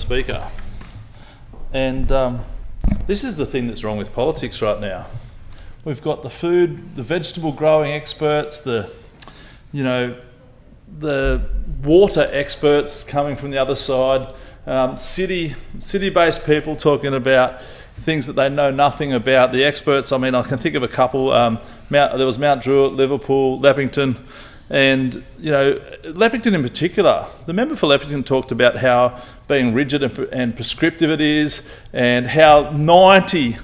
Speaker. And this is the thing that's wrong with politics right now. We've got the food, the vegetable growing experts, the water experts coming from the other side, city-based people talking about things that they know nothing about. The experts, I mean, I can think of a couple. There was Mount Druitt, Liverpool, Leppington, and Leppington in particular. The member for Leppington talked about how being rigid and prescriptive it is, and how 90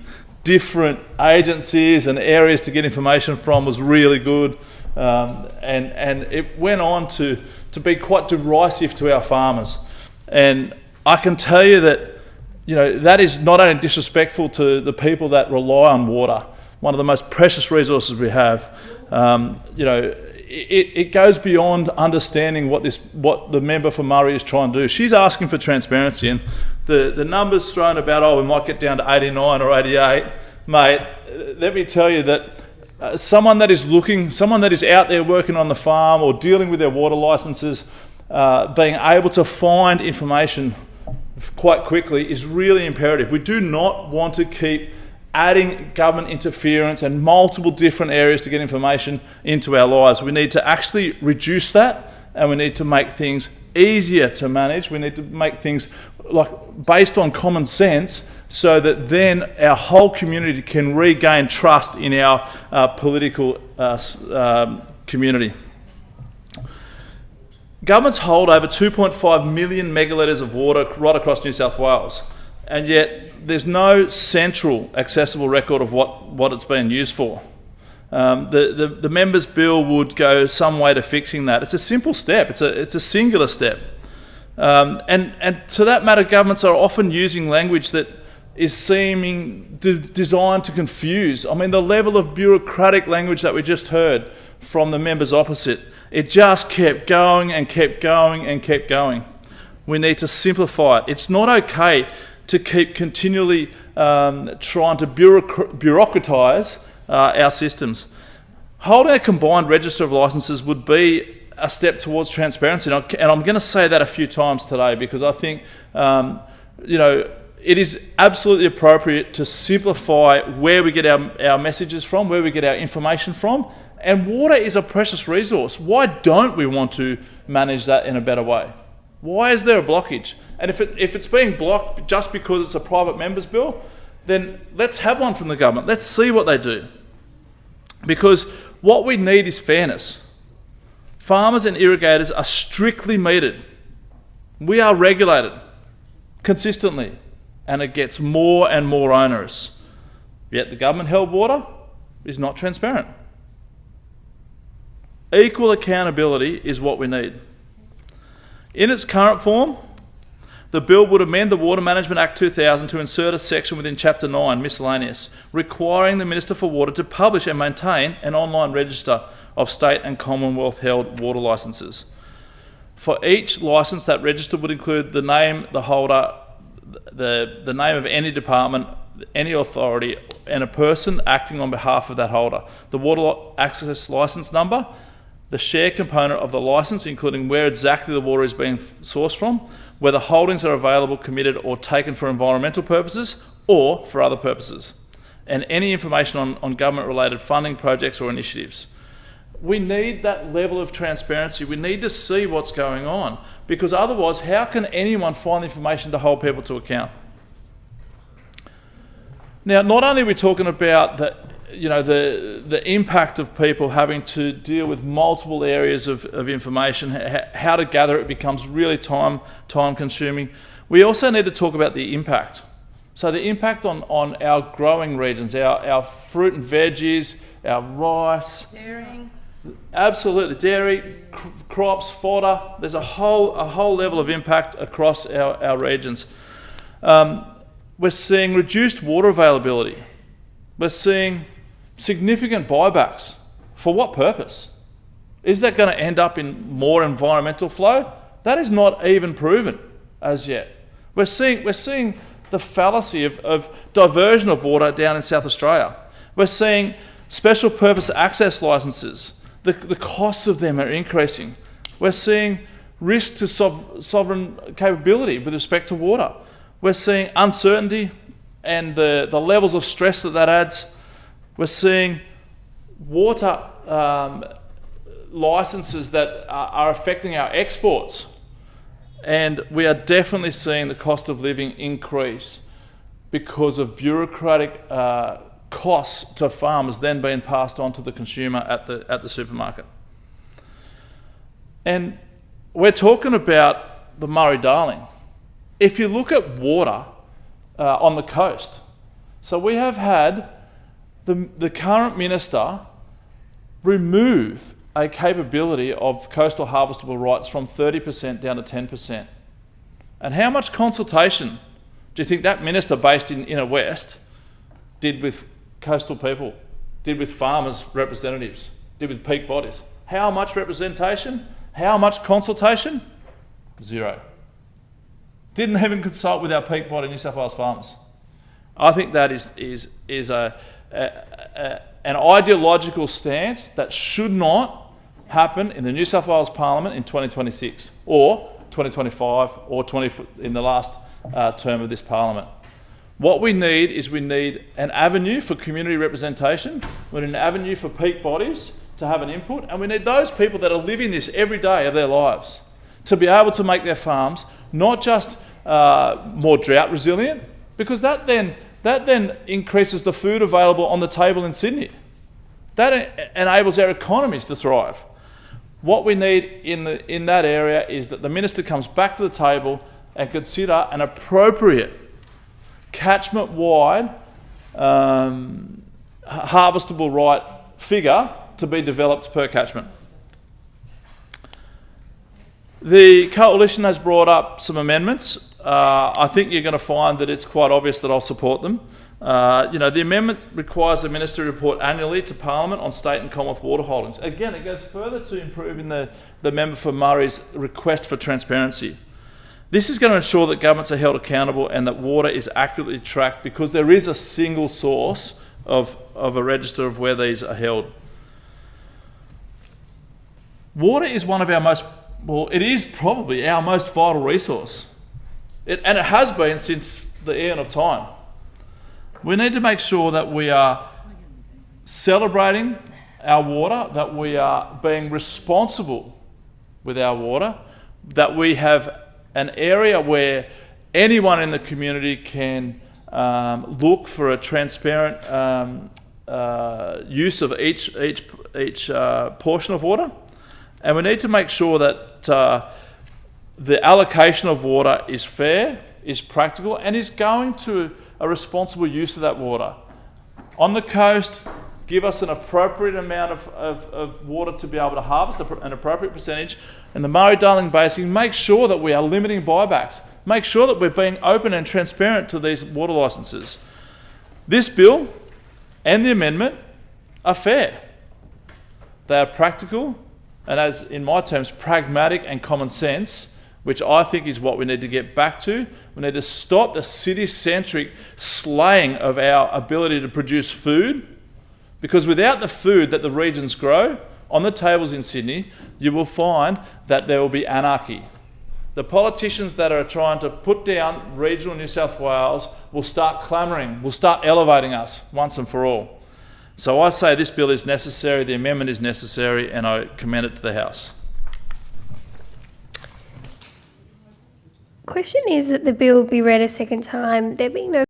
different agencies and areas to get information from was really good. And it went on to be quite derisive to our farmers. And I can tell you that that is not only disrespectful to the people that rely on water, one of the most precious resources we have. It goes beyond understanding what the member for Murray is trying to do. She's asking for transparency, and the numbers thrown about, we might get down to 89 or 88, mate. Let me tell you that someone that is out there working on the farm or dealing with their water licences, being able to find information quite quickly is really imperative. We do not want to keep adding government interference and multiple different areas to get information into our lives. We need to actually reduce that, and we need to make things easier to manage. We need to make things based on common sense, so that then our whole community can regain trust in our political community. Governments hold over 2.5 million megalitres of water right across New South Wales, and yet there's no central accessible record of what it's being used for. The members' bill would go some way to fixing that. It's a simple step. It's a singular step. And to that matter, governments are often using language that is seeming designed to confuse. I mean, the level of bureaucratic language that we just heard from the members opposite, it just kept going and kept going and kept going. We need to simplify it. It's not okay to keep continually trying to bureaucratise our systems. Holding a combined register of licences would be a step towards transparency, and I'm going to say that a few times today, because I think it is absolutely appropriate to simplify where we get our messages from, where we get our information from, and water is a precious resource. Why don't we want to manage that in a better way? Why is there a blockage? And if it's being blocked just because it's a private member's bill, then let's have one from the government. Let's see what they do. Because what we need is fairness. Farmers and irrigators are strictly metered. We are regulated consistently, and it gets more and more onerous. Yet the government-held water is not transparent. Equal accountability is what we need. In its current form, the bill would amend the Water Management Act 2000 to insert a section within Chapter 9, Miscellaneous, requiring the Minister for Water to publish and maintain an online register of state and Commonwealth held water licences. For each licence, that register would include the name, the holder, the name of any department, any authority, and a person acting on behalf of that holder, the water access licence number, the share component of the licence, including where exactly the water is being sourced from, whether holdings are available, committed, or taken for environmental purposes or for other purposes, and any information on government-related funding projects or initiatives. We need that level of transparency. We need to see what's going on, because otherwise, how can anyone find information to hold people to account? Now, not only are we talking about the impact of people having to deal with multiple areas of information, how to gather it becomes really time consuming. We also need to talk about the impact. So the impact on our growing regions, our fruit and veggies, our rice. Dairy. Absolutely, dairy, crops, fodder. There's a whole level of impact across our regions. We're seeing reduced water availability. We're seeing significant buybacks. For what purpose? Is that going to end up in more environmental flow? That is not even proven as yet. We're seeing the fallacy of diversion of water down in South Australia. We're seeing special purpose access licences. The costs of them are increasing. We're seeing risk to sovereign capability with respect to water. We're seeing uncertainty and the levels of stress that adds. We're seeing water licenses that are affecting our exports. And we are definitely seeing the cost of living increase because of bureaucratic costs to farmers then being passed on to the consumer at the supermarket. And we're talking about the Murray-Darling. If you look at water on the coast, so we have had the current minister remove a capability of coastal harvestable rights from 30% down to 10%. And how much consultation do you think that minister based in Inner West did with coastal people, did with farmers' representatives, did with peak bodies? How much representation? How much consultation? Zero. Didn't even consult with our peak body, New South Wales farmers. I think that is an ideological stance that should not happen in the New South Wales Parliament in 2026 or 2025 or in the last term of this Parliament. What we need is an avenue for community representation, we need an avenue for peak bodies to have an input, and we need those people that are living this every day of their lives to be able to make their farms not just more drought resilient, because that then increases the food available on the table in Sydney. That enables our economies to thrive. What we need in that area is that the minister comes back to the table and consider an appropriate catchment-wide harvestable right figure to be developed per catchment. The coalition has brought up some amendments. I think you're going to find that it's quite obvious that I'll support them. The amendment requires the minister to report annually to Parliament on state and Commonwealth water holdings. Again, it goes further to improving the member for Murray's request for transparency. This is going to ensure that governments are held accountable and that water is accurately tracked, because there is a single source of a register of where these are held. Water is one of our it is probably our most vital resource. And it has been since the eon of time. We need to make sure that we are celebrating our water, that we are being responsible with our water, that we have an area where anyone in the community can look for a transparent use of each portion of water. And we need to make sure that the allocation of water is fair, is practical, and is going to a responsible use of that water. On the coast, give us an appropriate amount of water to be able to harvest, an appropriate percentage. And the Murray-Darling Basin, make sure that we are limiting buybacks. Make sure that we're being open and transparent to these water licences. This bill and the amendment are fair. They are practical and, as in my terms, pragmatic and common sense, which I think is what we need to get back to. We need to stop the city-centric slaying of our ability to produce food, because without the food that the regions grow on the tables in Sydney, you will find that there will be anarchy. The politicians that are trying to put down regional New South Wales will start clamouring, will start elevating us once and for all. So I say this bill is necessary, the amendment is necessary, and I commend it to the House. Question is that the bill be read a second time. There being no